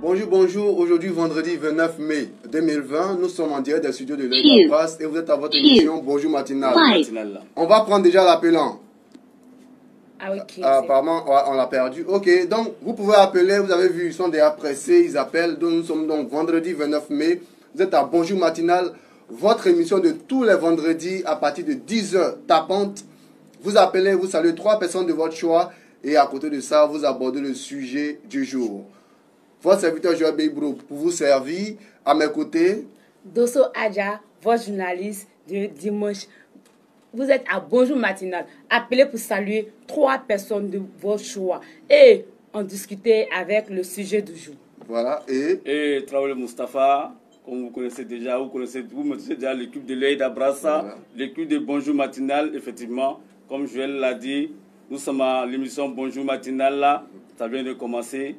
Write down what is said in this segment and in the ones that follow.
Bonjour, bonjour. Aujourd'hui, vendredi 29 mai 2020, nous sommes en direct des studios de l'Œil d'Abrasse et vous êtes à votre émission Bonjour Matinale. On va prendre déjà l'appelant. Ah, ok. Apparemment, on l'a perdu. Ok, donc vous pouvez appeler, vous avez vu, ils sont déjà pressés, ils appellent. Donc nous sommes donc vendredi 29 mai. Vous êtes à Bonjour Matinale, votre émission de tous les vendredis à partir de 10h tapante. Vous appelez, vous saluez 3 personnes de votre choix et à côté de ça, vous abordez le sujet du jour. Votre serviteur Joël Beibro pour vous servir. À mes côtés, Dosso Adja, votre journaliste de dimanche. Vous êtes à Bonjour Matinale. Appelez pour saluer 3 personnes de votre choix et en discuter avec le sujet du jour. Voilà, et Traoré Mustapha, comme vous connaissez déjà, vous connaissez déjà l'équipe de l'Œil d'Abrasse, voilà. L'équipe de Bonjour Matinale, effectivement, comme Joël l'a dit, nous sommes à l'émission Bonjour Matinale, là, ça vient de commencer.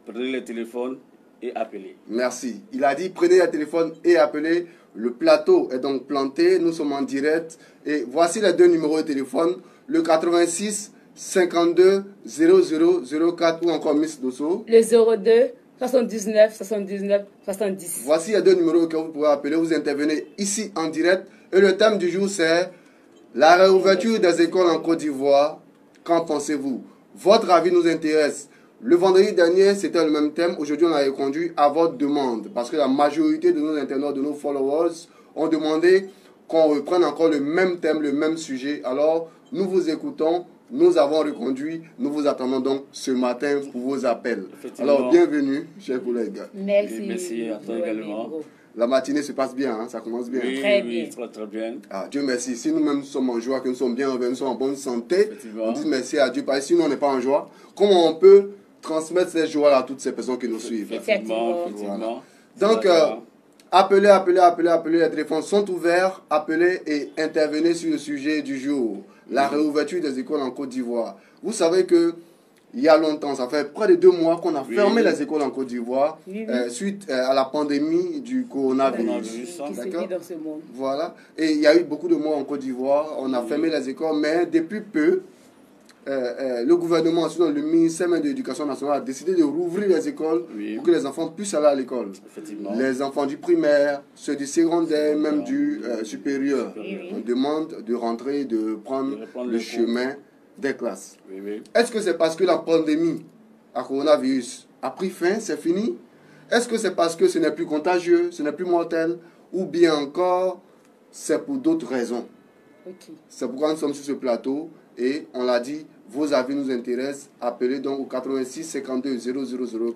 Prenez le téléphone et appelez. Merci. Il a dit prenez le téléphone et appelez. Le plateau est donc planté. Nous sommes en direct. Et voici les 2 numéros de téléphone. Le 86 52 0004 ou encore Miss Dosso. Le 02 79 79 70. Voici les 2 numéros que vous pouvez appeler. Vous intervenez ici en direct. Et le thème du jour c'est la réouverture des écoles en Côte d'Ivoire. Qu'en pensez-vous? Votre avis nous intéresse. Le vendredi dernier, c'était le même thème. Aujourd'hui, on a répondu à votre demande. Parce que la majorité de nos internautes, de nos followers, ont demandé qu'on reprenne encore le même thème, le même sujet. Alors, nous vous écoutons. Nous avons reconduit. Nous vous attendons donc ce matin pour vos appels. Alors, bienvenue, chers collègues. Merci. Merci à toi également. La matinée se passe bien, hein? Ça commence bien. Oui, très bien. Très bien. Ah, Dieu merci. Si nous-mêmes sommes en joie, que nous sommes bien, nous sommes en bonne santé, on dit merci à Dieu. Parce que si nous, on n'est pas en joie, comment on peut transmettre cette joie à toutes ces personnes qui nous suivent? Effectivement. Voilà. Donc, appelez, les téléphones sont ouverts, appelez et intervenez sur le sujet du jour, la réouverture des écoles en Côte d'Ivoire. Vous savez que il y a longtemps, ça fait près de 2 mois qu'on a fermé les écoles en Côte d'Ivoire suite à la pandémie du coronavirus. D'accord. Dans ce monde. Voilà. Et il y a eu beaucoup de morts en Côte d'Ivoire. On a fermé les écoles, mais depuis peu, le gouvernement, sinon le ministère de l'Éducation nationale, a décidé de rouvrir les écoles pour que les enfants puissent aller à l'école. Les enfants du primaire, ceux du secondaire, même du supérieur. On demande de rentrer, de prendre le chemin des classes. Est-ce que c'est parce que la pandémie à coronavirus a pris fin, c'est fini? Est-ce que c'est parce que ce n'est plus contagieux, ce n'est plus mortel? Ou bien encore, c'est pour d'autres raisons? C'est pourquoi nous sommes sur ce plateau et on l'a dit, vos avis nous intéressent. Appelez donc au 86 52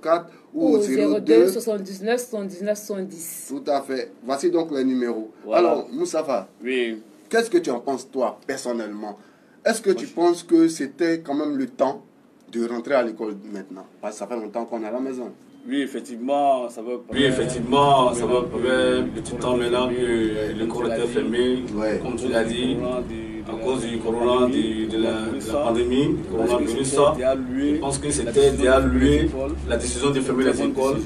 0004 ou au 02 79 79 70. Tout à fait. Voici donc les numéros. Voilà. Alors, Moussafa, oui. Qu'est-ce que tu en penses, toi, personnellement? Est-ce que tu penses que c'était quand même le temps de rentrer à l'école maintenant? Parce que ça fait longtemps qu'on est à la maison. Oui, effectivement, ça va faire un petit temps maintenant que l'école était fermée, comme tu l'as dit, à cause du corona, de la pandémie, coronavirus. Je pense que c'était déjà lui la décision de fermer les écoles.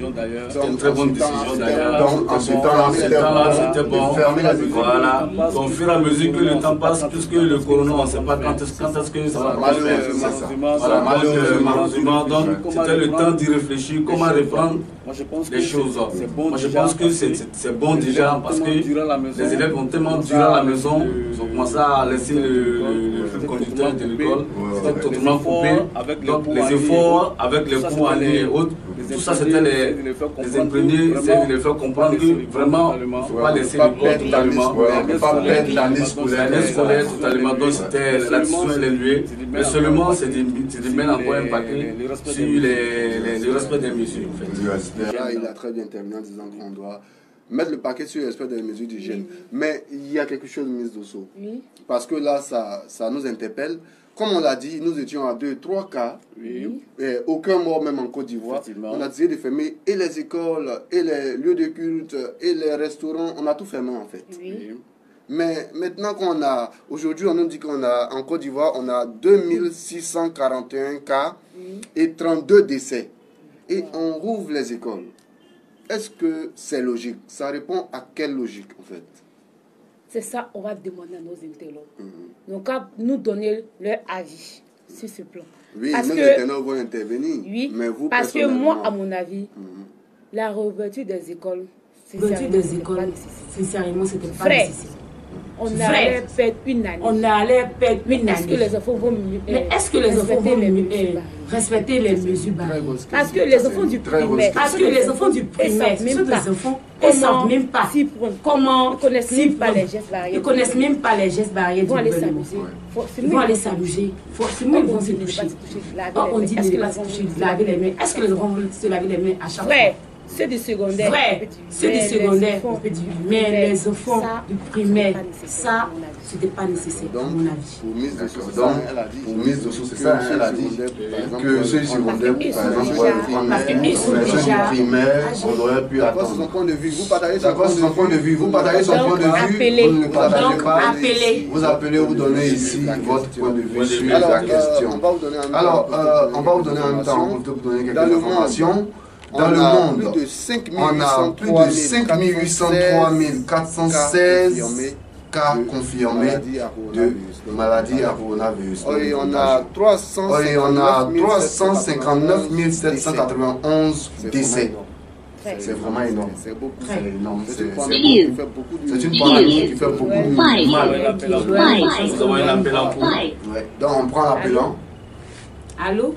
C'était une très bonne décision d'ailleurs. Donc, en ce temps-là, c'était bon de fermer les écoles. Voilà. Donc, au fur et à mesure que le temps passe, puisque le corona, on ne sait pas quand est-ce que ça va malheureusement. Malheureusement, donc c'était le temps d'y réfléchir, comment reprendre les choses. Moi, je pense que c'est bon déjà parce que les élèves ont tellement duré à la maison, ils ont commencé à laisser le fil conducteur de l'école, c'était totalement coupé. Donc, les efforts avec les cours en ligne et autres, tout ça c'était les imprégner, c'est de les faire comprendre que vraiment, il ne faut pas laisser l'école totalement. Il ne faut pas perdre l'année scolaire totalement. Donc, c'était la décision est élevée, mais seulement c'est de mettre encore un paquet sur le respect des mesures. En fait. Là, il a très bien terminé en disant qu'on doit mettre le paquet sur le respect des mesures d'hygiène. Mais il y a quelque chose, Ms. Dosso. Parce que là, ça nous interpelle. Comme on l'a dit, nous étions à 2-3 cas. Et aucun mort même en Côte d'Ivoire. On a décidé de fermer et les écoles, et les lieux de culte, et les restaurants. On a tout fermé en fait. Mais maintenant qu'on a, aujourd'hui on nous dit qu'on a, en Côte d'Ivoire, on a 2641 cas et 32 décès. Et on rouvre les écoles. Est-ce que c'est logique? Ça répond à quelle logique en fait? C'est ça, on va demander à nos internautes. Donc, à nous donner leur avis sur ce plan. Oui, parce nos que, internautes vont intervenir. oui, mais vous, parce que moi, à mon avis, la réouverture des écoles, sincèrement, c'était pas vrai. nécessaire. On allait perdre une année. Est-ce que les enfants vont Mais est-ce que les enfants vont respecter les mesures barrières? Parce que les enfants du primaire, ils ne savent même pas comment, ils connaissent même pas les gestes barrières. Ils connaissent même pas les gestes barrières. Ils vont aller s'amuser. Ils vont aller s'amuser. Forcément, ils vont se toucher. On dit de ne pas se toucher, de laver les mains. Est-ce que les enfants vont se laver les mains à chaque fois? Ceux du secondaire. Vrai, ceux du secondaire, mais les enfants du primaire, ça, c'était pas nécessaire, à mon avis. Pour mise de source, c'est ça, elle a dit que ceux du secondaire, par exemple, ceux du primaire, on aurait pu attendre. Son point de vue, vous partagez son point de vue, vous partagez son point de vue, vous ne partagez pas. Vous appelez, vous donnez ici votre point de vue sur la question. Alors, on va vous donner un temps pour vous donner quelques informations. Dans le monde, on a plus de 5 803 416 cas confirmés de maladie à coronavirus. Et on a 359 791 décès. C'est vraiment énorme. C'est beaucoup. C'est énorme. C'est une pandémie qui fait beaucoup de mal. Donc on prend l'appelant. Allô?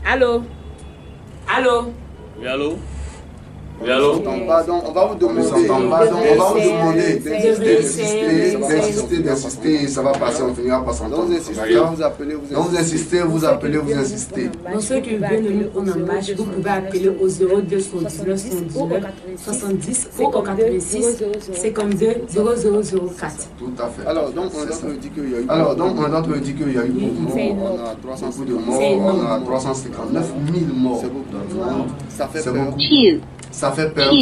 Allô? Allô? Oui, allô? Oui, allô? On va vous demander d'insister, ça va passer, on finira par s'entendre. Donc vous insistez, vous appelez. Donc ceux qui viennent de nous prendre en marche, vous pouvez appeler au 02 79 70 ou au 86 52 0004. Tout à fait. Alors donc on a dit qu'il y a eu beaucoup de morts. On a 359 000 morts dans le monde. Ça fait peur. Ça fait peur.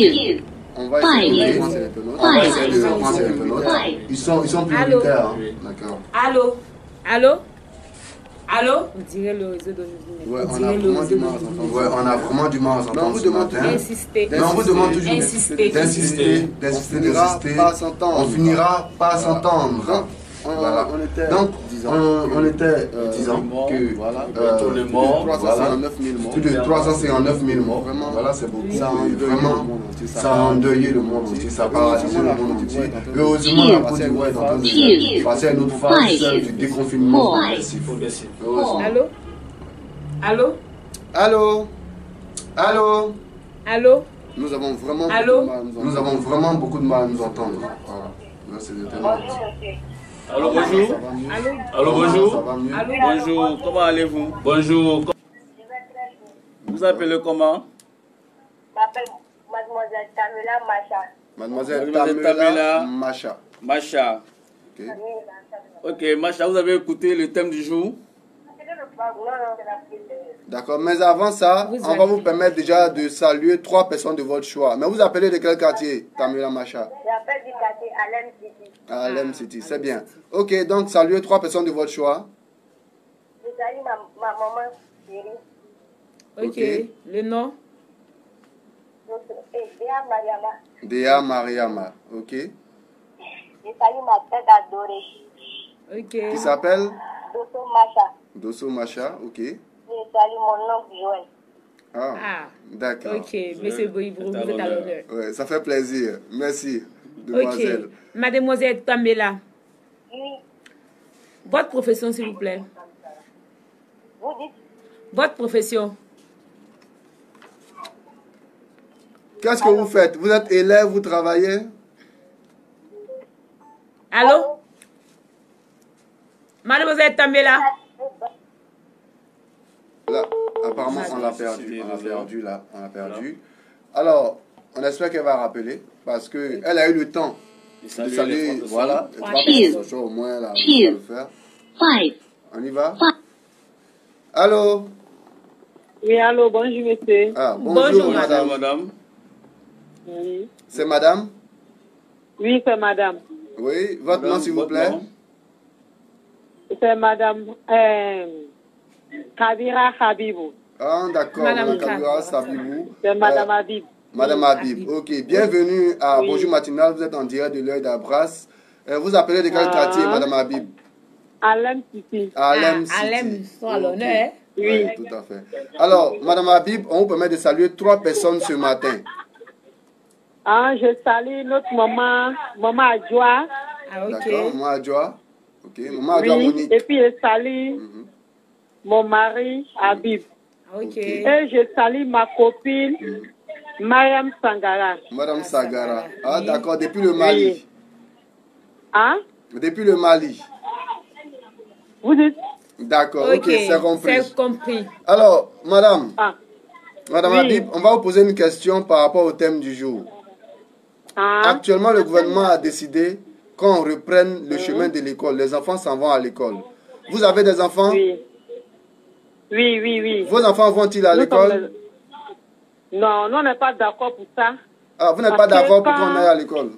On va essayer de reprendre les pénotes. Ils sont prioritaires. D'accord. Allô? On dirait le réseau d'aujourd'hui. On a vraiment du mal à s'entendre. On vous demande d'insister. On vous demande toujours d'insister. On finira par s'entendre. Voilà. Donc, on était disant que plus de 359 000 morts. Voilà, c'est beaucoup. Vraiment, ça a endeuillé le monde entier, ça a paralysé le monde entier. Heureusement, la Côte d'Ivoire est en train de passer à une autre phase, celle du déconfinement progressif. Allô? Nous avons vraiment beaucoup de mal à nous entendre. Voilà. Là, c'est Allô, bonjour. Allô, bonjour. Bonjour, comment allez-vous? Bonjour. Vous appelez comment? Je m'appelle Mademoiselle Tamela Macha. Mademoiselle Tamela Macha. Macha. Ok, Macha, vous avez écouté le thème du jour? D'accord, mais avant ça, on va vous permettre déjà de saluer 3 personnes de votre choix. Mais vous appelez de quel quartier, Tamela Macha? J'appelle du quartier Alem City. Alem City, c'est bien. Ok, donc saluez 3 personnes de votre choix. Je salue ma maman chérie. Ok, le nom? Dea Mariama. Dea Mariama, ok. Je salue ma tête adorée. Ok. Qui s'appelle? Dosso Macha. Dosso Macha, ok. Je salue mon oncle Joël. Ah, d'accord. Ok, monsieur Boïbrou, vous êtes à l'honneur. Ouais, ça fait plaisir. Merci, demoiselle. Ok, mademoiselle Tamela. Oui. Votre profession, s'il vous plaît. Vous dites? Votre profession. Qu'est-ce que vous faites? Vous êtes élève, vous travaillez? Allô? Mademoiselle Tamela. Là, apparemment, on l'a perdu. On l'a perdu. Alors, on espère qu'elle va rappeler parce qu'elle a eu le temps de saluer. Voilà. Au moins, elle a réussi à le faire. On y va? Allô? Oui, allô, bonjour, monsieur. Ah, bonjour, madame. Oui. C'est madame? Oui, c'est madame. Oui, votre nom, s'il vous plaît? C'est madame Kabira Habibou. Ah, d'accord, madame Kabira Habibou. C'est madame Habib. Madame Habib, ok. Bienvenue à Bonjour Matinal. Vous êtes en direct de l'œil d'Abras. Vous appelez de quel quartier, madame Habib? Alem City. Alem City. Alem, sont à l'honneur. Oui. Oui, tout à fait. Alors, Madame Habib, on vous permet de saluer 3 personnes ce matin. Je salue notre maman, Maman Adjoa. Ah, ok. D'accord, Maman Adjoa. Ok, Maman Adjoa Monique. Et puis je salue mon mari, Habib. Ah, ok. Et je salue ma copine, Mariam Sangara. Madame Sagara. Ah, d'accord, depuis le Mali. Oui. Hein? Depuis le Mali. Vous dites? D'accord, ok, c'est compris. C'est compris. Alors, Madame, Madame Oui. Habib, on va vous poser une question par rapport au thème du jour. Actuellement, le gouvernement a décidé qu'on reprenne le chemin de l'école. Les enfants s'en vont à l'école. Vous avez des enfants? Oui. Oui, oui, oui. Vos enfants vont-ils à l'école? Non, nous on n'est pas d'accord pour ça. Ah, vous n'êtes pas d'accord pour qu'on aille à l'école?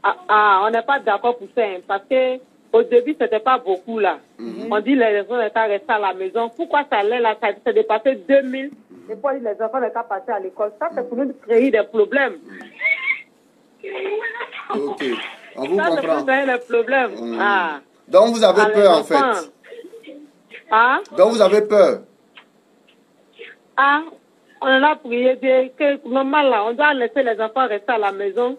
On n'est pas d'accord pour ça, hein, parce que au début, c'était pas beaucoup là. On dit les enfants n'étaient pas restés à la maison. Pourquoi ça allait là? Ça s'est dépassé 2000. Et puis les enfants n'étaient pas passés à l'école. Ça, c'est pour nous créer des problèmes. Ok, on vous Ça, c'est comprend. pour créer des problèmes. Donc vous avez peur en fait. Donc vous avez peur. On en a prié que normal là, on doit laisser les enfants rester à la maison.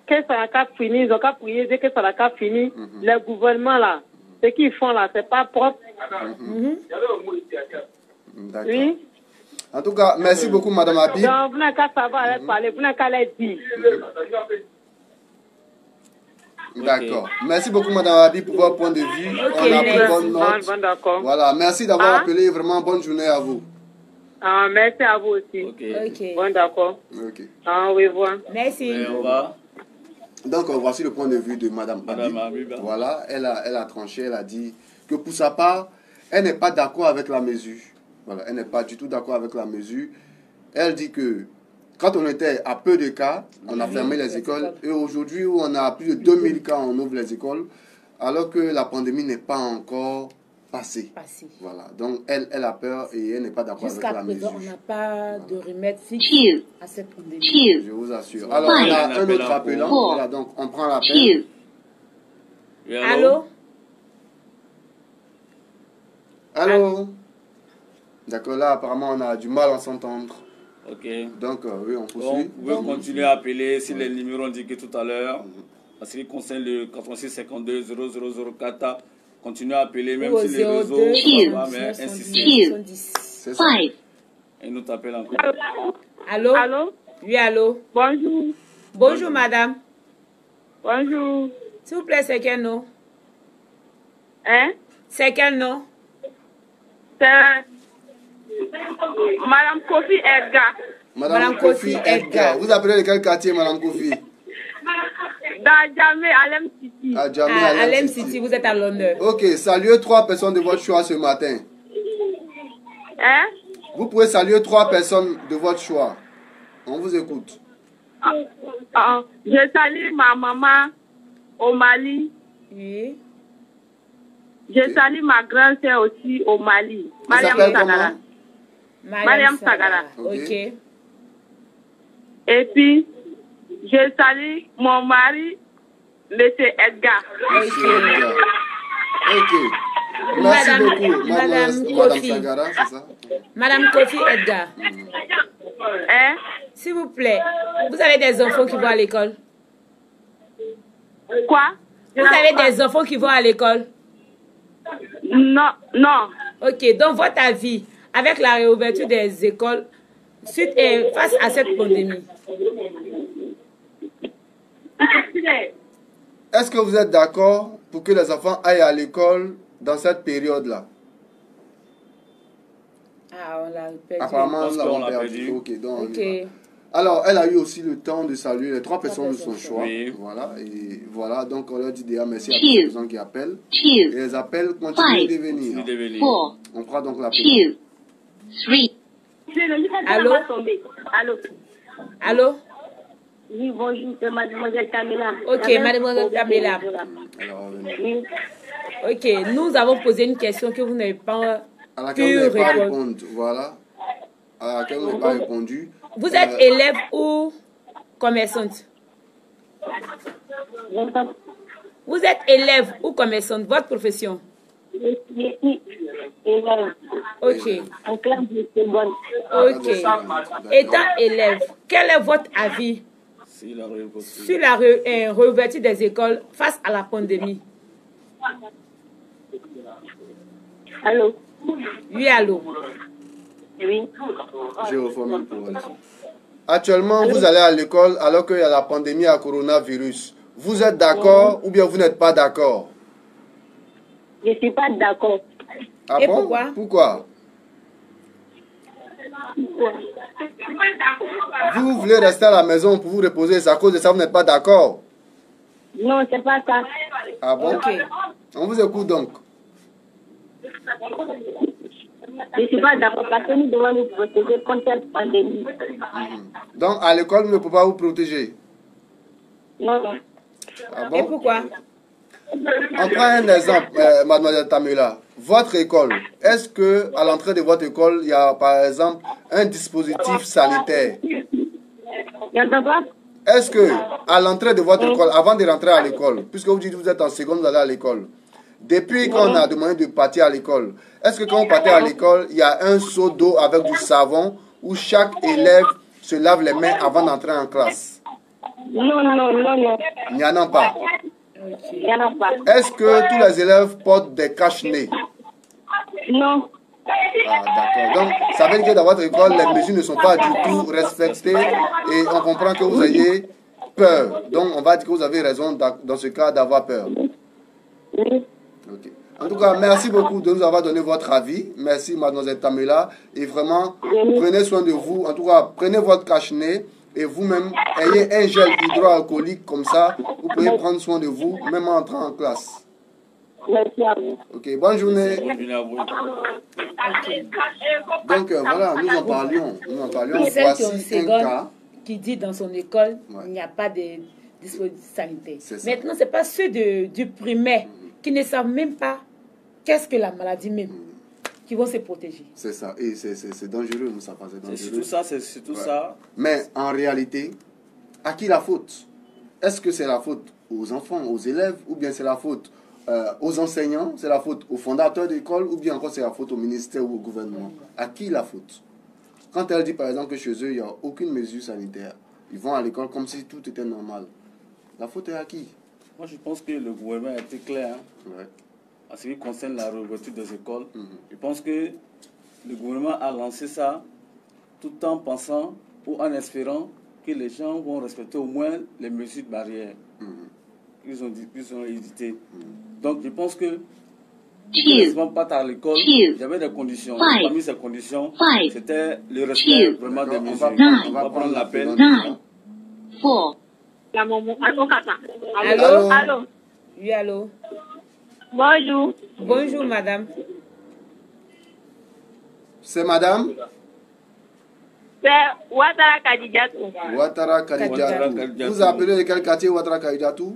Que ça n'a qu'à finir, ils ont qu'à prier que ça n'a qu'à finir. Le gouvernement là, ce qu'ils font là, c'est pas propre. D'accord. Oui. En tout cas, merci beaucoup, Madame Habib. Donc, vous n'avez qu'à savoir leur parler, vous n'avez qu'à leur dire. D'accord. Merci beaucoup, Madame Habib, pour votre point de vue. On a pris bonne note. Bon, d'accord. Voilà, merci d'avoir appelé. Vraiment, bonne journée à vous. Merci à vous aussi. Ok. Bon, d'accord. Ok. Au revoir. Merci. Au revoir. Donc, voici le point de vue de Madame Habib. Voilà, elle a tranché, elle a dit que pour sa part, elle n'est pas d'accord avec la mesure. Voilà, elle n'est pas du tout d'accord avec la mesure. Elle dit que quand on était à peu de cas, on a fermé les écoles. Et aujourd'hui, où on a plus de 2000 cas, on ouvre les écoles, alors que la pandémie n'est pas encore passée. Voilà, donc elle a peur et elle n'est pas d'accord avec la mesure. Jusqu'à présent, on n'a pas de remède fixe à cette pandémie. Je vous assure. Alors, on a un autre appelant. Voilà, donc on prend l'appel. Allô? Allô? D'accord, là, apparemment, on a du mal à s'entendre. Ok. Donc, oui, on poursuit. Vous pouvez continuer à appeler si les numéros indiqués tout à l'heure. En ce qui concerne le 86 52 0004, continuez à appeler, même si les réseaux sont pas, mais insistez. C'est ça. Et nous t'appelle encore. Allô? Allô? Oui, allô? Bonjour. Bonjour, madame. Bonjour. S'il vous plaît, c'est quel nom? Hein? C'est quel nom? C'est Madame Kofi Edgar. Madame Kofi Edgar. Vous appelez de quel quartier, Madame Kofi? Dans Djamé, Alem City. À Djamé, Alem City, vous êtes à l'honneur. Ok, saluez 3 personnes de votre choix ce matin. Hein? Vous pouvez saluer 3 personnes de votre choix. On vous écoute. Je salue ma maman au Mali. Oui. Je salue ma grand-sœur aussi au Mali. Mariam Sagara. Mariam Sagara. Ok. Et puis, je salue mon mari, M. Edgar. Ok. Merci beaucoup, Madame Sagara, c'est ça? Madame Kofi Edgar. Hein? S'il vous plaît, vous avez des enfants qui vont à l'école? Quoi? Vous avez des enfants qui vont à l'école? Non, non. Ok, donc votre avis avec la réouverture des écoles suite et face à cette pandémie? Est-ce que vous êtes d'accord pour que les enfants aillent à l'école dans cette période-là? Ah, on l'a perdu. Apparemment, on l'a perdu. Ok, donc ok. Alors, elle a eu aussi le temps de saluer les 3 personnes de son choix. Oui. Voilà, et voilà, donc on leur dit déjà merci à toutes les personnes qui appellent. Et les appels continuent de venir. On prend donc l'appel. Allô? Allô? Allô? Oui, bonjour, c'est mademoiselle Camilla. Ok, mademoiselle Camilla. Alors, ok, nous avons posé une question que vous n'avez pas à laquelle vous pu n'avez pas répondre. répondu. Voilà. À laquelle vous n'avez pas répondu. Vous êtes élève ou commerçante? J'entends. Vous êtes élève ou commerçante? Votre profession? Ok. En classe de seconde. Ok. Étant élève, quel est votre avis sur la réouverture des écoles face à la pandémie? Allô? Oui, allô? Oui. Je reformule pour elle. Actuellement, vous allez à l'école alors qu'il y a la pandémie à coronavirus. Vous êtes d'accord ou bien vous n'êtes pas d'accord? Je ne suis pas d'accord. Ah Et bon? pourquoi? Pourquoi? Vous voulez rester à la maison pour vous reposer, c'est à cause de ça que vous n'êtes pas d'accord? Non, c'est pas ça. Ah bon? Ok. On vous écoute donc. Je ne suis pas d'accord parce que nous devons nous protéger contre cette pandémie. Donc, à l'école, vous ne pouvez pas vous protéger? Non, non. Ah Et bon? pourquoi? On prend un exemple, mademoiselle Tamela. Votre école, est-ce que à l'entrée de votre école, il y a par exemple un dispositif sanitaire? Est-ce que à l'entrée de votre école, avant de rentrer à l'école, puisque vous dites que vous êtes en seconde, vous allez à l'école, depuis qu'on a demandé de partir à l'école, est-ce que quand vous partez à l'école, il y a un seau d'eau avec du savon où chaque élève se lave les mains avant d'entrer en classe? Non, non, non, non. Il n'y en a pas. Il n'y en a pas. Est-ce que tous les élèves portent des cache-nez? Non. Ah, d'accord. Donc, ça veut dire que dans votre école, les mesures ne sont pas du tout respectées et on comprend que vous ayez peur. Donc, on va dire que vous avez raison dans ce cas d'avoir peur. Oui. Ok. En tout cas, merci beaucoup de nous avoir donné votre avis. Merci, mademoiselle Tamela. Et vraiment, prenez soin de vous. En tout cas, prenez votre cache-nez et vous-même, ayez un gel hydroalcoolique comme ça. Vous pouvez prendre soin de vous, même en entrant en classe. Merci à vous. Ok, bonne journée. Donc, voilà, nous en parlions. Voici un cas qui dit dans son école, il n'y a pas de dispositifs sanitaires. Maintenant, ce n'est pas ceux du primaire qui ne savent même pas qu'est-ce que la maladie même, qui vont se protéger. C'est ça, et c'est dangereux, Moussa. C'est tout ça, c'est tout ça. Mais en réalité, à qui la faute? Est-ce que c'est la faute aux enfants, aux élèves, ou bien c'est la faute aux enseignants, c'est la faute aux fondateurs d'école, ou bien encore c'est la faute au ministère ou au gouvernement? À qui la faute? Quand elle dit par exemple que chez eux, il n'y a aucune mesure sanitaire, ils vont à l'école comme si tout était normal. La faute est à qui? Moi, je pense que le gouvernement a été clair. Ouais. En ce qui concerne la réouverture des écoles, je pense que le gouvernement a lancé ça tout en pensant ou en espérant que les gens vont respecter au moins les mesures de barrière. Ils ont hésité. Donc, je pense que les enfants partent à l'école, il y avait des conditions. Parmi ces conditions, c'était le respect vraiment des mesures. On va prendre l'appel. Allô? Allô? Oui, allô? Bonjour. Bonjour, madame. C'est madame? C'est Ouattara Kadidiatou. Ouattara Kadidiatou. Vous appelez de quel quartier Ouattara Kadidiatou?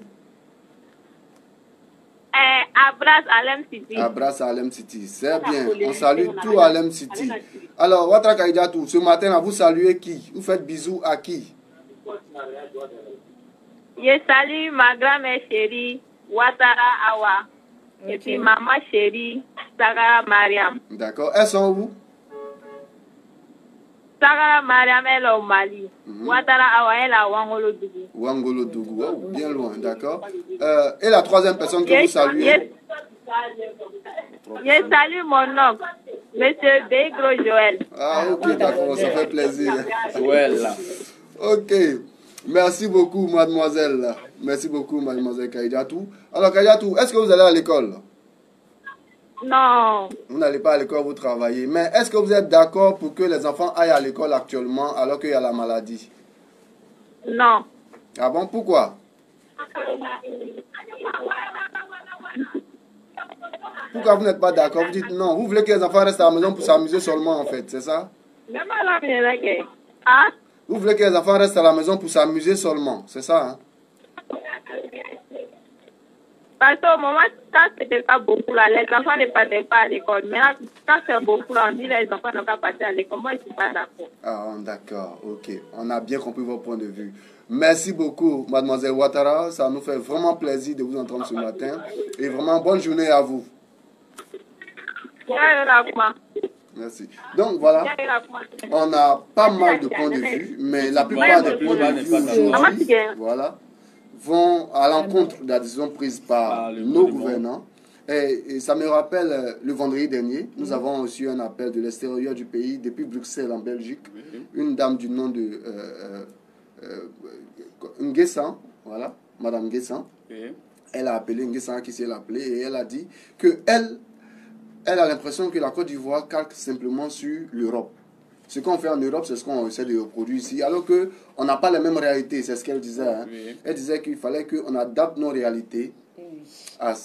Abras Alem City. Abras Alem City, c'est bien. On salue tout Alem City. Alors, Ouattara Kadidiatou, ce matin, vous saluez qui? Vous faites bisous à qui? Je salue ma grand-mère chérie, Ouattara Awa. Et puis maman chérie, Sagara Mariam. D'accord. Elles sont où? Sagara Mariam, elle est au Mali. Ouattara Awa, elle est à Wangolo Dougou. Wangolo Dougou, oh, bien loin, d'accord. Et la troisième personne que vous saluez? Je salue mon oncle, monsieur Begro Joël. Ah, ok, d'accord, ça fait plaisir. Joël. Ok. Merci beaucoup, mademoiselle. Merci beaucoup, mademoiselle Kadidiatou. Alors, Kadidiatou, est-ce que vous allez à l'école? Non. Vous n'allez pas à l'école, vous travaillez. Mais est-ce que vous êtes d'accord pour que les enfants aillent à l'école actuellement alors qu'il y a la maladie? Non. Ah bon, pourquoi? Pourquoi vous n'êtes pas d'accord? Vous dites non, vous voulez que les enfants restent à la maison pour s'amuser seulement en fait, c'est ça? Hein? Vous voulez que les enfants restent à la maison pour s'amuser seulement, c'est ça, hein? Parce qu'au moment, quand c'était pas beaucoup là, les enfants ne partaient pas à l'école. Mais là, quand c'est beaucoup là, on dit les enfants n'ont pas partir à l'école. Moi, je ne suis pas d'accord. Ah, d'accord, ok. On a bien compris votre point de vue. Merci beaucoup, mademoiselle Ouattara. Ça nous fait vraiment plaisir de vous entendre ce matin. Et vraiment, bonne journée à vous. Merci. Donc voilà, on a pas mal de points de vue, mais la plupart des points de vue aujourd'hui, voilà, vont à l'encontre de la décision prise par nos gouvernants. Et ça me rappelle le vendredi dernier, nous avons reçu un appel de l'extérieur du pays, depuis Bruxelles en Belgique, une dame du nom de Nguessan, voilà, Madame Nguessan. Elle a appelé Nguessan qui s'est appelée et elle a dit que elle a l'impression que la Côte d'Ivoire calque simplement sur l'Europe. Ce qu'on fait en Europe, c'est ce qu'on essaie de reproduire ici, alors qu'on n'a pas les mêmes réalités, c'est ce qu'elle disait. Hein. Elle disait qu'il fallait qu'on adapte nos réalités à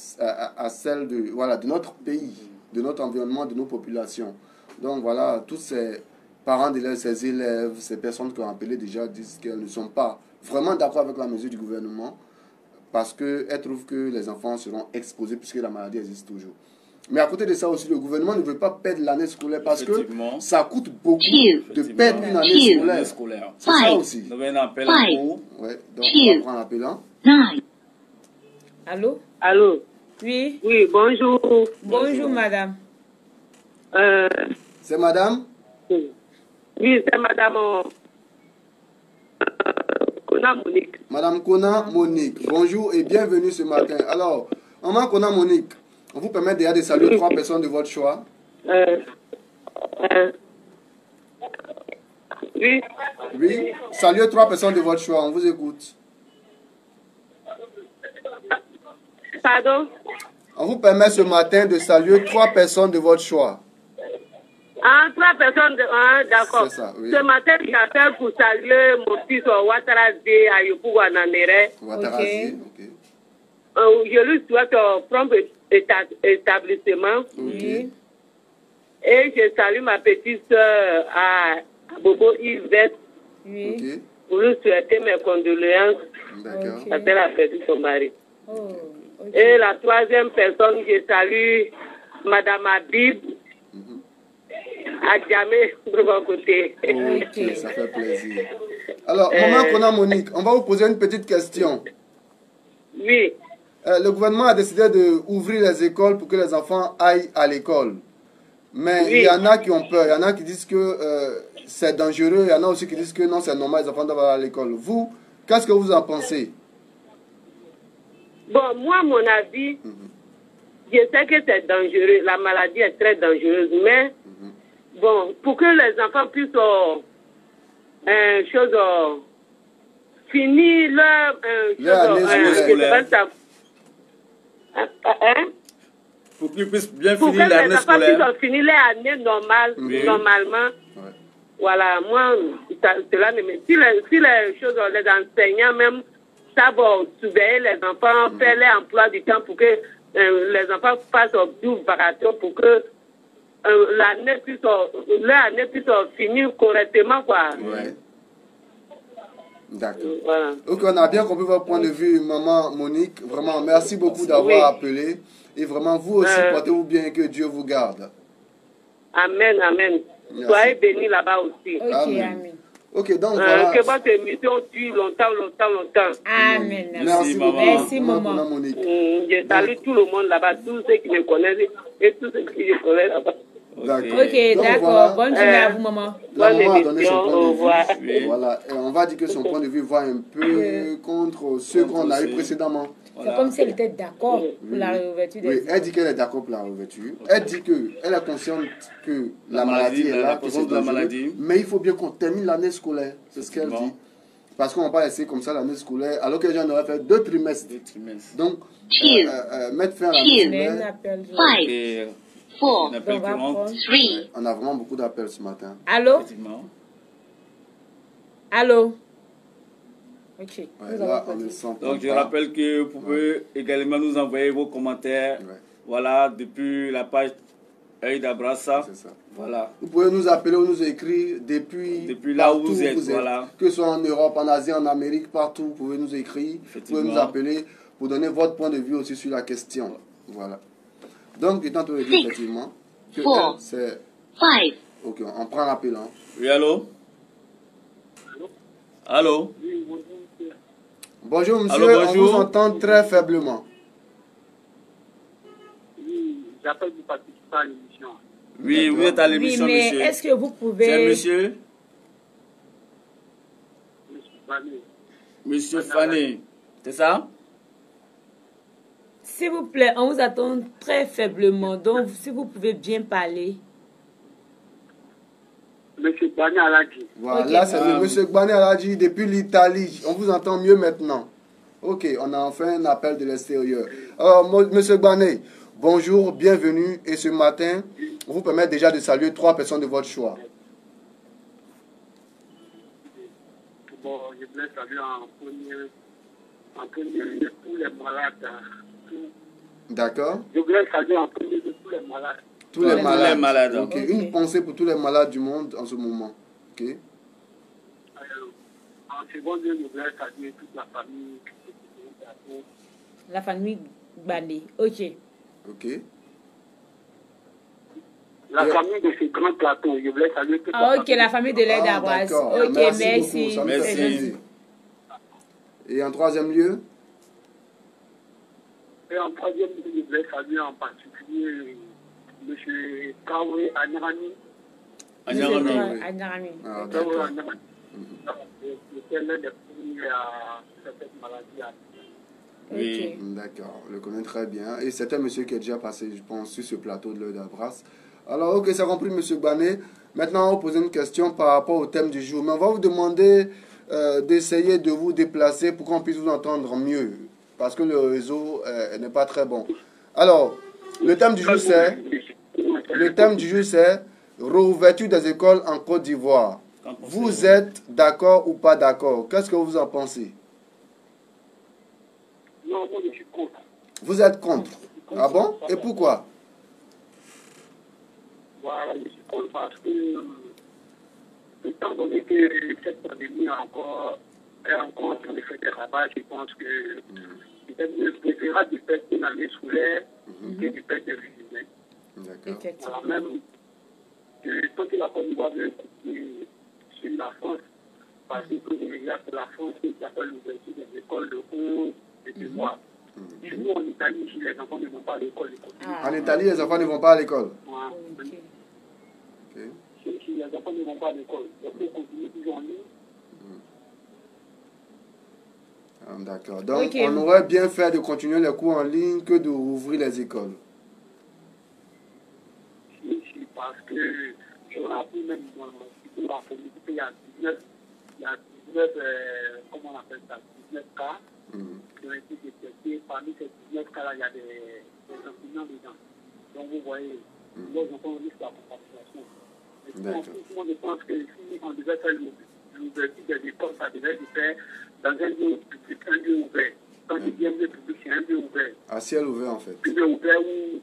celles de notre pays, de notre environnement, de nos populations. Donc voilà, tous ces parents d'élèves, ces élèves, ces personnes qui ont appelé déjà disent qu'elles ne sont pas vraiment d'accord avec la mesure du gouvernement parce qu'elles trouvent que les enfants seront exposés puisque la maladie existe toujours. Mais à côté de ça aussi, le gouvernement ne veut pas perdre l'année scolaire parce que ça coûte beaucoup de perdre une année scolaire. C'est ça aussi. Nous avons un appel en cours. Ouais, donc on va prendre l'appel. Allô? Allô? Oui. Oui, bonjour. Bonjour, madame. C'est madame? Oui, c'est madame Kona Monique. Madame Kona Monique. Bonjour et bienvenue ce matin. Alors, maman Kona Monique, on vous permet déjà de saluer 3 personnes de votre choix. Oui. Oui, saluez 3 personnes de votre choix, on vous écoute. Pardon? On vous permet ce matin de saluer 3 personnes de votre choix. Ah, 3 personnes, d'accord. C'est ça, oui. Ce matin, j'appelle pour saluer mon fils Ouattarazi à Yopouguanamere. Ouattarazi, ok. Je lui souhaite un prompt établissement. Okay. Et je salue ma petite soeur à Bobo Yvette. Oui. Okay. Pour lui souhaiter mes condoléances. D'accord. Parce qu'elle a perdu son mari. Oh, okay. Et la 3e personne, je salue Madame Habib. À jamais de mon côté. Ok, ça fait plaisir. Alors, maman Kona Monique, on va vous poser une petite question. Oui. Le gouvernement a décidé d'ouvrir les écoles pour que les enfants aillent à l'école. Mais il y en a qui ont peur. Il y en a qui disent que c'est dangereux. Il y en a aussi qui disent que non, c'est normal, les enfants doivent aller à l'école. Vous, qu'est-ce que vous en pensez? Bon, moi, mon avis, je sais que c'est dangereux. La maladie est très dangereuse. Mais, bon, pour que les enfants puissent finir leur pour qu'ils puissent bien pour finir l'année scolaire. Pour que les enfants puissent finir leur année normale, normalement. Ouais. Voilà, moi, cela ne me... Si les choses, les enseignants même savent surveiller les enfants, faire leur emploi du temps pour que les enfants passent aux vacations, pour que leur année puisse finir correctement, quoi. Ouais. D'accord. Voilà. Ok, on a bien compris votre point de vue, maman Monique. Vraiment, merci beaucoup d'avoir appelé. Et vraiment, vous aussi, portez-vous bien, que Dieu vous garde. Amen, amen. Merci. Soyez bénis là-bas aussi. Ok, amen. Ok, donc voilà. Que votre émission dure longtemps. Amen. Merci beaucoup. Merci, maman. Kona Monique. Je salue tout le monde là-bas, tous ceux qui me connaissent et tous ceux qui je connais là-bas. D'accord. Ok, d'accord. Voilà. Bonne journée à vous, maman. La Bonne maman a donné son émission, point au de revoir. vue. Voilà. Et on va dire que son point de vue va un peu contre ceux qu'on a eu précédemment. C'est comme si elle était d'accord pour la réouverture des Oui, elle dit qu'elle est d'accord pour la réouverture. Elle dit qu'elle est consciente que la maladie est là, que c'est dangereux, mais il faut bien qu'on termine l'année scolaire. C'est ce qu'elle dit. Parce qu'on ne va pas laisser comme ça l'année scolaire, alors que les gens auraient fait 2 trimestres. Donc, mettre fin à l'année scolaire. Et on appelle tout le monde. On a vraiment beaucoup d'appels ce matin. Allô? Allô? Ok. Ouais, là, on ne s'entend Donc, je pas. rappelle que vous pouvez également nous envoyer vos commentaires. Voilà, depuis la page Œil d'Abrassa. C'est ça. Voilà. Vous pouvez nous appeler ou nous écrire depuis là où vous êtes. Voilà. Que ce soit en Europe, en Asie, en Amérique, partout, vous pouvez nous écrire. Vous pouvez nous appeler pour donner votre point de vue aussi sur la question. Voilà. Donc, étant tout dit effectivement que c'est... Ok, on prend l'appel. Hein. Oui, allô? Allô? Bonjour, monsieur. Allô, bonjour. On vous entend très faiblement. Oui, j'appelle pour participer à l'émission. Oui, vous êtes à l'émission, oui, mais monsieur. Est-ce que vous pouvez... C'est monsieur? Monsieur Fanny, c'est ça? S'il vous plaît, on vous attend très faiblement. Donc, si vous pouvez bien parler. Monsieur Gbani Aladji. Voilà, là c'est Monsieur Gbani Aladji depuis l'Italie. On vous entend mieux maintenant. Ok, on a enfin un appel de l'extérieur. Alors, Monsieur Gbani, bonjour, bienvenue. Et ce matin, on vous permet déjà de saluer 3 personnes de votre choix. Bon, je voulais saluer en premier tous les malades. D'accord. Je voulais saluer en premier tous les malades. Tous les malades. Okay. Okay. Une pensée pour tous les malades du monde en ce moment. Ok. En second lieu, je voulais saluer toute la famille. La famille Gbani. Ok. Ok. La famille de ce grand plateau, je voulais saluer toute la ok, la famille de l'aide à Brasse. Ok, merci. Merci. Et en troisième lieu? Et en troisième lieu, je voulais saluer en particulier M. Kawe Anarami. Anarami. Kawe Anarami. C'était l'un des premiers à cette maladie. Oui. D'accord, je le connais très bien. Et c'est un monsieur qui est déjà passé, je pense, sur ce plateau de l'œil d'Abras. Alors, ok, c'est compris, monsieur Gbani. Maintenant, on va poser une question par rapport au thème du jour. Mais on va vous demander d'essayer de vous déplacer pour qu'on puisse vous entendre mieux. Parce que le réseau n'est pas très bon. Alors, le thème du jour, c'est... réouverture des écoles en Côte d'Ivoire. Vous êtes d'accord ou pas d'accord? Qu'est-ce que vous en pensez? Non, moi je suis contre. Vous êtes contre? Ah bon? Et pourquoi? Voilà, je suis contre parce que, étant donné que cette pandémie est encore en train de faire des ravages, je pense que c'est préférable de faire une année scolaire que de faire des résumés. D'accord. Alors même que tant que la Côte d'Ivoire veut sur la France, parce que c'est la France qui appelle l'ouverture des écoles de cours et de mois. Chez nous, en Italie, si les enfants ne vont pas à l'école. En Italie, les enfants ne vont pas à l'école? Si les enfants ne vont pas à l'école, ils peuvent continuer toujours en ligne. D'accord. Donc, on aurait bien fait de continuer les cours en ligne que de rouvrir les écoles. Parce que je me rappelle même dans la politique, il y a 19 comment on appelle ça, 19 cas qui ont été détectés. Parmi ces 19 cas-là, il y a des enseignants dedans. Donc vous voyez, nos enfants risquent la contamination. Moi, je pense que si on devait faire l'ouverture des écoles, ça devait se faire dans un lieu public, un lieu ouvert. Quand je dis un lieu public, c'est un lieu ouvert. À ciel ouvert, en fait. Un lieu ouvert où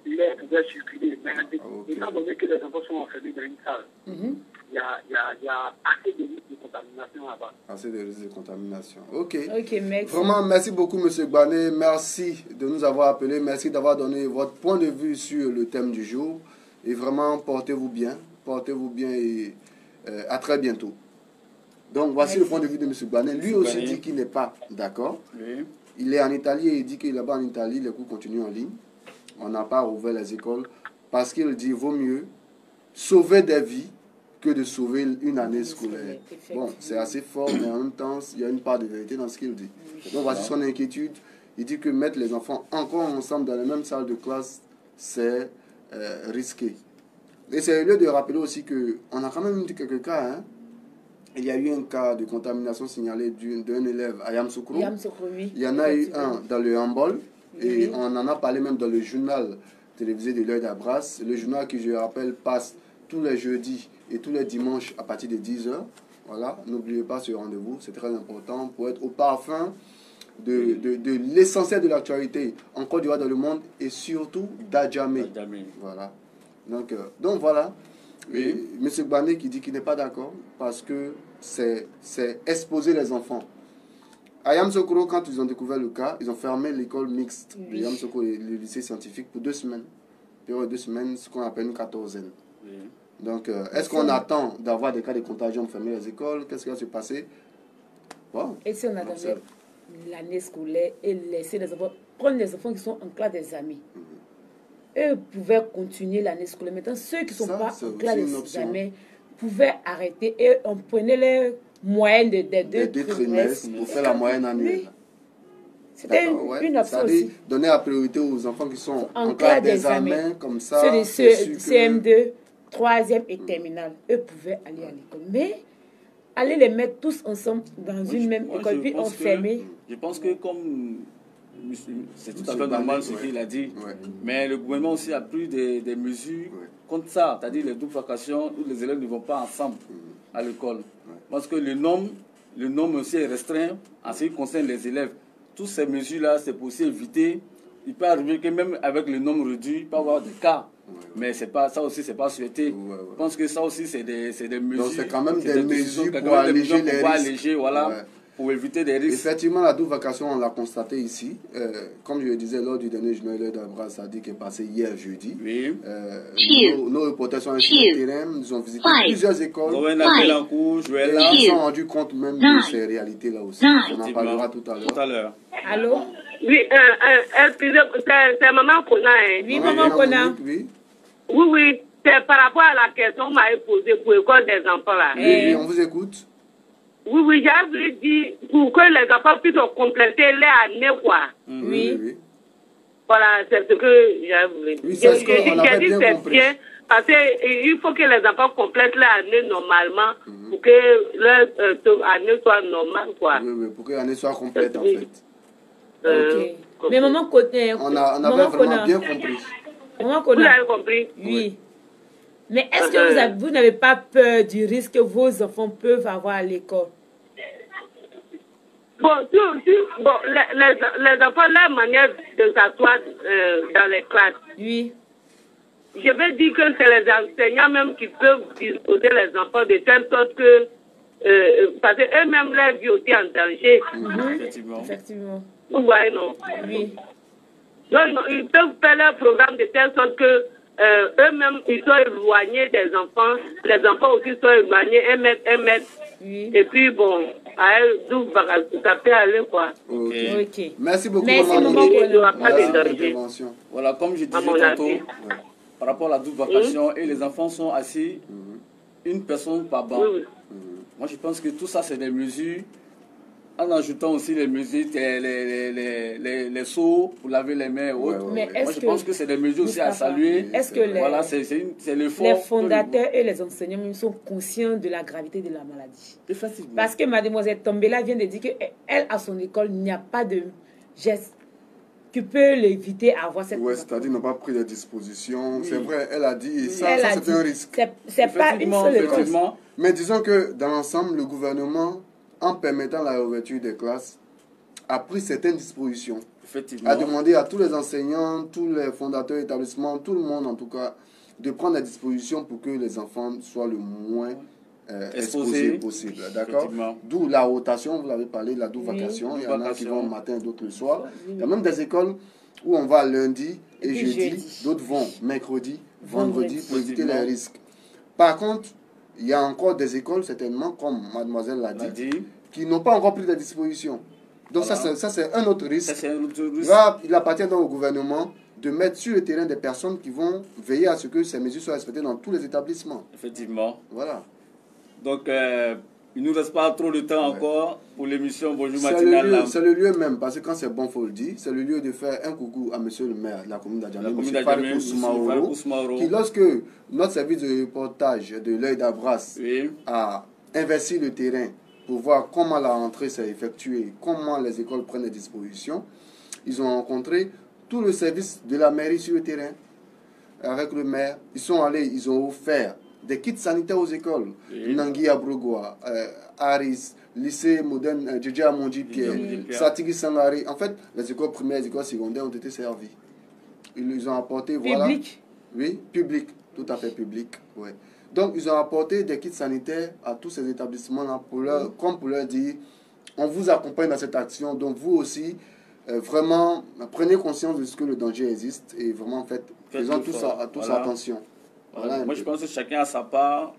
l'air pouvait circuler. Mais étant donné que les enfants sont enfermés dans une salle, il y a assez de risques de contamination là-bas. Assez de risques de contamination. Ok. Merci. Vraiment, merci beaucoup, M. Gbani. Merci de nous avoir appelés. Merci d'avoir donné votre point de vue sur le thème du jour. Et vraiment, portez-vous bien. Portez-vous bien et à très bientôt. Donc, voici le point de vue de M. Gbani. Lui aussi dit qu'il n'est pas d'accord. Oui. Il est en Italie et il dit que là-bas en Italie, les cours continuent en ligne. On n'a pas rouvert les écoles parce qu'il dit vaut mieux sauver des vies que de sauver une année scolaire. Bon, c'est assez fort, mais en même temps, il y a une part de vérité dans ce qu'il dit. Donc, voici son inquiétude. Il dit que mettre les enfants encore ensemble dans la même salle de classe, c'est risqué. Et c'est lieu de rappeler aussi qu'on a quand même eu quelques cas. Hein. Il y a eu un cas de contamination signalé d'un élève à Yamoussoukro. Il y en a eu un dans le handball. Et on en a parlé même dans le journal télévisé de l'œil d'Abras. Le journal qui, je rappelle, passe tous les jeudis et tous les dimanches à partir de 10h. Voilà, n'oubliez pas ce rendez-vous, c'est très important pour être au parfum de l'essentiel de l'actualité en Côte d'Ivoire, dans le monde et surtout d'Adjamé. Voilà. Donc voilà. Et M. Gbani qui dit qu'il n'est pas d'accord parce que c'est exposer les enfants. À Yamoussoukro, quand ils ont découvert le cas, ils ont fermé l'école mixte de Yamoussoukro et le lycée scientifique pour 2 semaines. Période de 2 semaines, ce qu'on appelle une quatorzaine. Donc, est-ce qu'on attend d'avoir des cas de contagion pour fermer les écoles? Qu'est-ce qui va se passer? Bon. Et si on attendait l'année scolaire et laisser les enfants, prendre les enfants qui sont en classe des amis? eux pouvaient continuer l'année scolaire. Maintenant, ceux qui ne sont pas en classe d'examen pouvaient arrêter et on prenait les moyennes des deux trimestres pour faire la moyenne annuelle. Oui. C'était une option aussi. Donner la priorité aux enfants qui sont en classe d'examen, comme ça. Ceux de CM2, 3e et terminale, eux pouvaient aller à l'école. Mais aller les mettre tous ensemble dans une même école, puis enfermer. Je pense que comme c'est tout à fait normal ce qu'il a dit, mais le gouvernement aussi a pris des mesures contre ça, c'est-à-dire les doubles vacations où les élèves ne vont pas ensemble à l'école. Parce que le nombre aussi est restreint en ce qui concerne les élèves. Toutes ces mesures-là, c'est pour aussi éviter. Il peut arriver que même avec le nombre réduit, il peut y avoir des cas. Mais pas, ça aussi, c'est pas souhaité. Je pense que ça aussi, c'est des mesures. Donc, c'est quand même des mesures pour alléger les risques. Voilà, pour éviter des risques. Effectivement, la double vacation, on l'a constaté ici. Comme je le disais, lors du dernier journal de l'Abraham Sadi qui est passé hier jeudi. Oui. Nos reporters sont allés sur le terrain. Ils ont visité plusieurs écoles. Ils se sont rendus compte même de ces réalités-là aussi. On en parlera tout à l'heure. Allô? Oui, c'est Maman Kona. Oui, Maman Kona. Oui, c'est par rapport à la question qu'on m'avait posée pour l'école des enfants là. Oui, on vous écoute. Oui, j'ai voulu dire pour que les enfants puissent compléter les années, quoi. Oui. Voilà, c'est ce que j'ai voulu dire. Oui, c'est ce qu'on avait bien compris. Bien, parce qu'il faut que les enfants complètent l'année normalement pour que leur année soit normale, quoi. Oui, pour que l'année soit complète, en fait. Mais maman côté, on avait vraiment bien compris. Maman Kona, vous avez compris? Oui. Mais est-ce que vous n'avez pas peur du risque que vos enfants peuvent avoir à l'école? Bon, les enfants, leur manière de s'asseoir dans les classes. Oui. Je vais dire que c'est les enseignants même qui peuvent disposer les enfants de telle sorte que parce qu'eux-mêmes leur vie aussi en danger. Effectivement. Vous voyez, non? Oui. Donc, ils peuvent faire leur programme de telle sorte que eux-mêmes, ils sont éloignés des enfants. Les enfants aussi sont éloignés, 1 mètre. Oui. Et puis, bon, à eux, ça peut aller, quoi. Ok. Merci beaucoup, Maman Kona. Voilà, comme je disais tantôt, par rapport à la double vacation, et les enfants sont assis, une personne par banc. Moi, je pense que tout ça, c'est des mesures, en ajoutant aussi les mesures, les seaux pour laver les mains et autres. Mais moi, je pense que c'est des mesures aussi à saluer. Est-ce que voilà, c'est l'effort. Les fondateurs et les enseignants même sont conscients de la gravité de la maladie? Effectivement. Parce que mademoiselle Tombela vient de dire qu'elle, à son école, il n'y a pas de geste qui peut l'éviter à avoir cette maladie. C'est-à-dire n'ont pas pris les dispositions. C'est vrai, elle a dit, et ça c'est un risque. C'est pas une seule école. Mais disons que dans l'ensemble, le gouvernement, en permettant la réouverture des classes, a pris certaines dispositions. A demandé à tous les enseignants, tous les fondateurs d'établissements, tout le monde en tout cas, de prendre des dispositions pour que les enfants soient le moins exposés possible. D'accord? D'où la rotation, vous l'avez parlé, la double vacation. Il y en a qui vont le matin, d'autres le soir. Il y a même des écoles où on va lundi et jeudi, d'autres vont mercredi, vendredi pour éviter les risques. Par contre, il y a encore des écoles, certainement, comme mademoiselle l'a dit, qui n'ont pas encore pris de dispositions. Donc ça, c'est un autre risque. Là, il appartient donc au gouvernement de mettre sur le terrain des personnes qui vont veiller à ce que ces mesures soient respectées dans tous les établissements. Effectivement. Voilà. Donc, il ne nous reste pas trop de temps encore pour l'émission Bonjour Matinale. C'est le lieu même, parce que quand c'est bon, il faut le dire, c'est le lieu de faire un coucou à monsieur le maire de la commune d'Adjamé, M. Farid Soumaoro, qui, lorsque notre service de reportage de l'œil d'Abras a investi le terrain pour voir comment la rentrée s'est effectuée, comment les écoles prennent des dispositions, ils ont rencontré tout le service de la mairie sur le terrain avec le maire. Ils sont allés, ils ont offert des kits sanitaires aux écoles. Nangui Abrogoa, Aris, lycée moderne, Djedje Amondi Pierre, Satigi Sangari. En fait, les écoles primaires, les écoles secondaires ont été servies. Ils ont apporté, voilà. Public? Oui, public, tout à fait public. Ouais. Donc, ils ont apporté des kits sanitaires à tous ces établissements-là, comme pour leur dire, on vous accompagne dans cette action, donc vous aussi, vraiment, prenez conscience de ce que le danger existe et vraiment, faisons tous attention. Voilà. Moi, je pense que chacun a sa part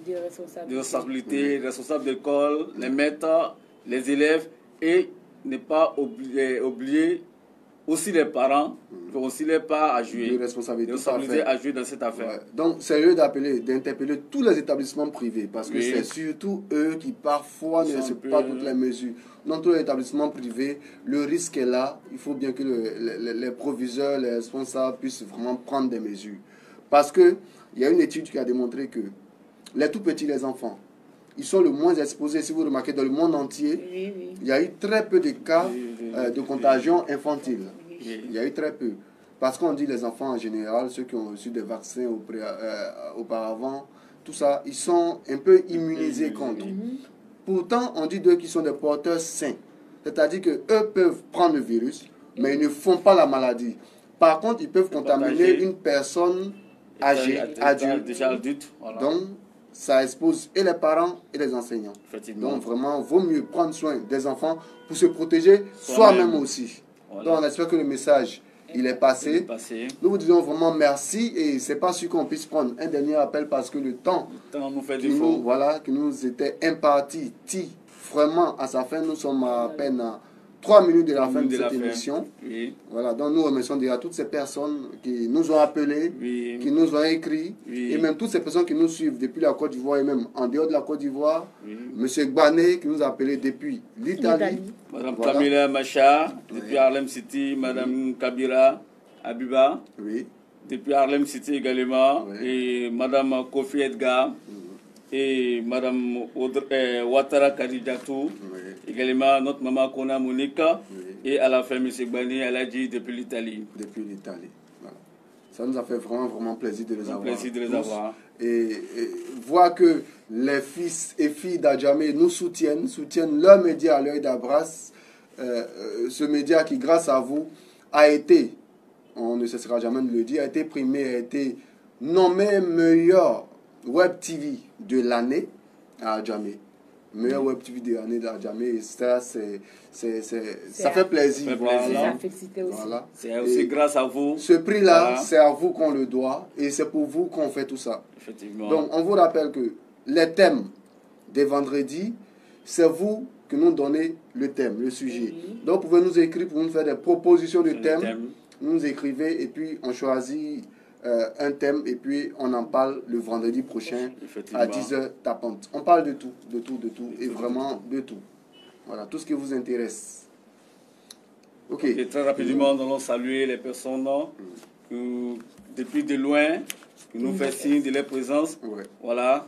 de responsabilité, responsable d'école, les maîtres, les élèves, et ne pas oublier aussi les parents, aussi les parents à jouer. De responsabilité à jouer dans cette affaire. Ouais. Donc, c'est lieu d'interpeller tous les établissements privés parce que c'est surtout eux qui parfois ne respectent pas toutes les mesures. Dans tous les établissements privés, le risque est là. Il faut bien que les proviseurs, les responsables puissent vraiment prendre des mesures. Parce qu'il y a une étude qui a démontré que les tout petits, les enfants, ils sont le moins exposés. Si vous remarquez, dans le monde entier, il y a eu très peu de cas de contagion infantile. Il y a eu très peu. Parce qu'on dit les enfants en général, ceux qui ont reçu des vaccins auparavant, tout ça, ils sont un peu immunisés contre. Pourtant, on dit d'eux qu'ils sont des porteurs sains. C'est-à-dire qu'eux peuvent prendre le virus, mais ils ne font pas la maladie. Par contre, ils peuvent contaminer une personne âgée, adulte. Voilà. Donc, ça expose et les parents et les enseignants. Donc, vraiment, il vaut mieux prendre soin des enfants pour se protéger soi-même aussi. Voilà. Donc, on espère que le message, il est passé. Nous vous disons vraiment merci et c'est pas sûr qu'on puisse prendre un dernier appel parce que le temps nous fait défaut. Qui nous était imparti, vraiment à sa fin, nous sommes à peine à 3 minutes de la fin de cette émission. Voilà, donc nous remercions déjà toutes ces personnes qui nous ont appelés, qui nous ont écrit, et même toutes ces personnes qui nous suivent depuis la Côte d'Ivoire et même en dehors de la Côte d'Ivoire. Monsieur Gbané qui nous a appelés depuis l'Italie. Madame Camila Macha, depuis Harlem City, Madame Kabira Abiba, depuis Harlem City également, et Madame Kofi Edgar, et Madame Ouattara Kadijatou, également notre maman Kona Monika, et à la fin M. Gbani Aladji depuis l'Italie. Depuis l'Italie. Voilà. Ça nous a fait vraiment plaisir de les avoir. Et voir que les fils et filles d'Adjamé nous soutiennent leur média à l'œil d'Abras, ce média qui, grâce à vous, a été, on ne cessera jamais de le dire, a été primé, a été nommé meilleur Web TV de l'année à Adjamé. Meilleur Web TV de l'année à Adjamé. Ça, ça fait plaisir. Voilà. C'est aussi grâce à vous. Ce prix-là, c'est à vous qu'on le doit et c'est pour vous qu'on fait tout ça. Effectivement. Donc, on vous rappelle que les thèmes des vendredis, c'est vous que nous donnez le thème, le sujet. Donc, vous pouvez nous écrire pour nous faire des propositions de thèmes. Vous nous écrivez et puis on choisit un thème et puis on en parle le vendredi prochain à 10h tapante. On parle de tout et vraiment de tout. Voilà, tout ce qui vous intéresse. Ok. Et très rapidement, nous allons saluer les personnes qui, depuis de loin, qui nous font signe de leur présence. Voilà.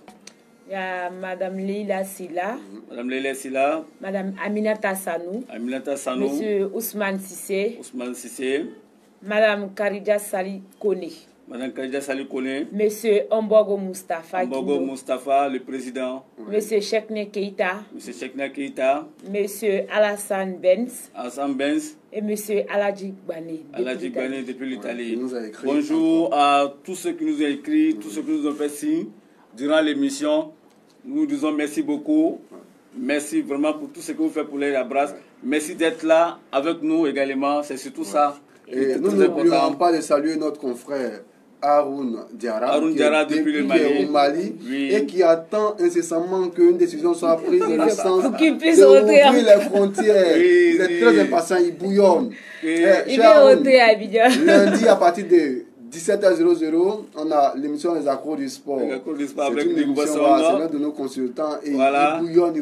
Il y a Madame Leila Silla. Madame Leila Silla. Madame Aminata Sanou. Aminata Sanou. Monsieur Ousmane Sissé. Ousmane Sissé. Madame Karidja Sali Kone. Madame Karidja Sali Kone. Monsieur Ombogo Mustafa. Ombogo Mustafa, le président. Monsieur Chekne Keita. Monsieur Chekne Keita. Monsieur Alassane Benz. Alassane Benz. Et monsieur Aladji Gbane. Aladji Gbane depuis l'Italie. Bonjour à tous ceux qui nous ont écrit, tous ceux qui nous ont fait signe durant l'émission. Nous disons merci beaucoup. Merci vraiment pour tout ce que vous faites pour les Abras. Merci d'être là avec nous également. C'est surtout ça. Et nous n'oublions pas de saluer notre confrère Haroun Diarra, depuis le Mali, et qui attend incessamment qu'une décision soit prise dans le sens d'ouvrir les frontières. Il est très impatient, il bouillonne. Il veut rentrer à Abidjan. Lundi à partir de 17h00, on a l'émission Les Accros du Sport. Les Accros du Sport avec une émission, c'est l'un de nos consultants et il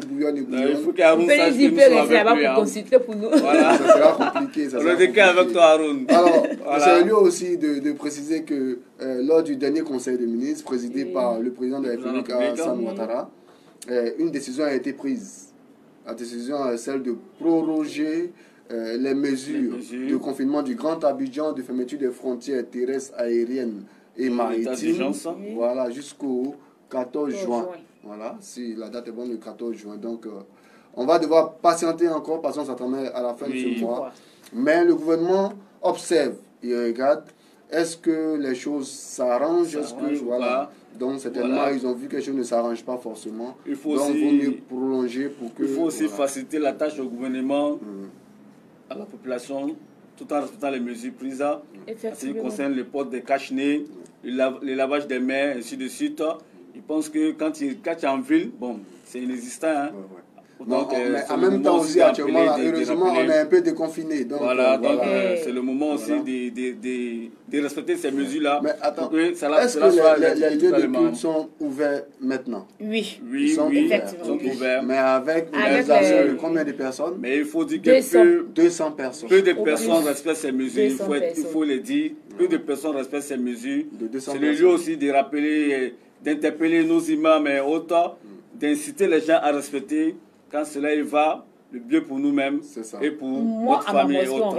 bouillonne. Il faut qu'Haroun sache que nous sommes avec lui. Pour consulter pour nous. Voilà. Ça sera compliqué. On est des cas avec toi, Haroun. Alors, c'est lieu aussi de préciser que lors du dernier conseil des ministres, présidé par le président de la République, Alassane Ouattara, une décision a été prise. La décision est celle de proroger les mesures de confinement du Grand Abidjan, de fermeture des frontières terrestres, aériennes et maritimes, voilà, jusqu'au 14 juin. Voilà, si la date est bonne, le 14 juin. Donc, on va devoir patienter encore parce qu'on s'attendait à la fin de ce mois. Mais le gouvernement observe et regarde, est-ce que les choses s'arrangent, voilà. Donc, certainement, ils ont vu que les choses ne s'arrangent pas forcément. Il faut donc, il vaut mieux prolonger pour que... Il faut aussi faciliter la tâche au gouvernement, à la population, tout en respectant les mesures prises. En ce qui concerne les portes des cache-nez, le lavage des mains, ainsi de suite. Je pense que quand tu es en ville, bon, c'est inexistant. Hein. Donc, mais en même temps aussi, actuellement, heureusement, on est un peu déconfiné. Donc, voilà, c'est le moment aussi de respecter ces mesures-là. Mais attends, est-ce que les lieux de culte sont ouverts maintenant? Oui, ils sont ouverts. Mais avec l'organisation de combien de personnes? Mais il faut dire que 200 personnes. Peu de personnes respectent ces mesures, il faut le dire. Peu de personnes respectent ces mesures. C'est le lieu aussi de rappeler, d'interpeller nos imams et autres, d'inciter les gens à respecter. Quand cela y va, le mieux pour nous-mêmes et pour notre famille et autres.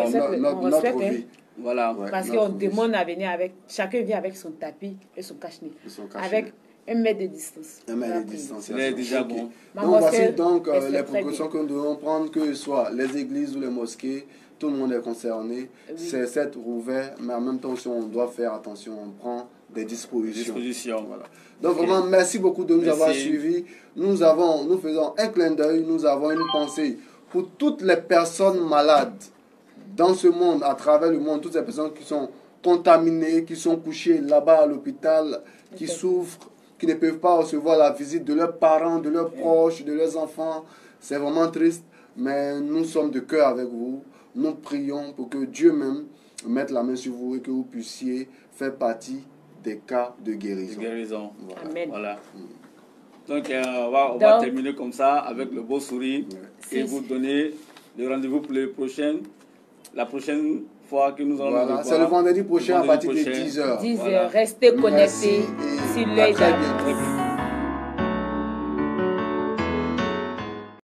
Notre vie. Voilà. Parce qu'on demande à venir avec, chacun vient avec son tapis et son cache-nez. Avec 1 mètre de distance. 1 mètre de distance. C'est déjà bon. Donc voici donc les précautions que nous devons prendre, que ce soit les églises ou les mosquées. Tout le monde est concerné. C'est cette rouvert, mais en même temps aussi on doit faire attention. On prend des dispositions. Voilà. Donc vraiment, merci beaucoup de nous avoir suivis. Nous faisons un clin d'œil, nous avons une pensée pour toutes les personnes malades dans ce monde, à travers le monde, toutes ces personnes qui sont contaminées, qui sont couchées là-bas à l'hôpital, qui souffrent, qui ne peuvent pas recevoir la visite de leurs parents, de leurs proches, de leurs enfants. C'est vraiment triste, mais nous sommes de cœur avec vous. Nous prions pour que Dieu même mette la main sur vous et que vous puissiez faire partie des cas de guérison. Voilà. Amen. Voilà. Donc, on va terminer comme ça avec le beau sourire et vous donner le rendez-vous pour la prochaine fois que nous allons nous voir. C'est le vendredi prochain à partir de 10h. 10h. Restez connectés sur les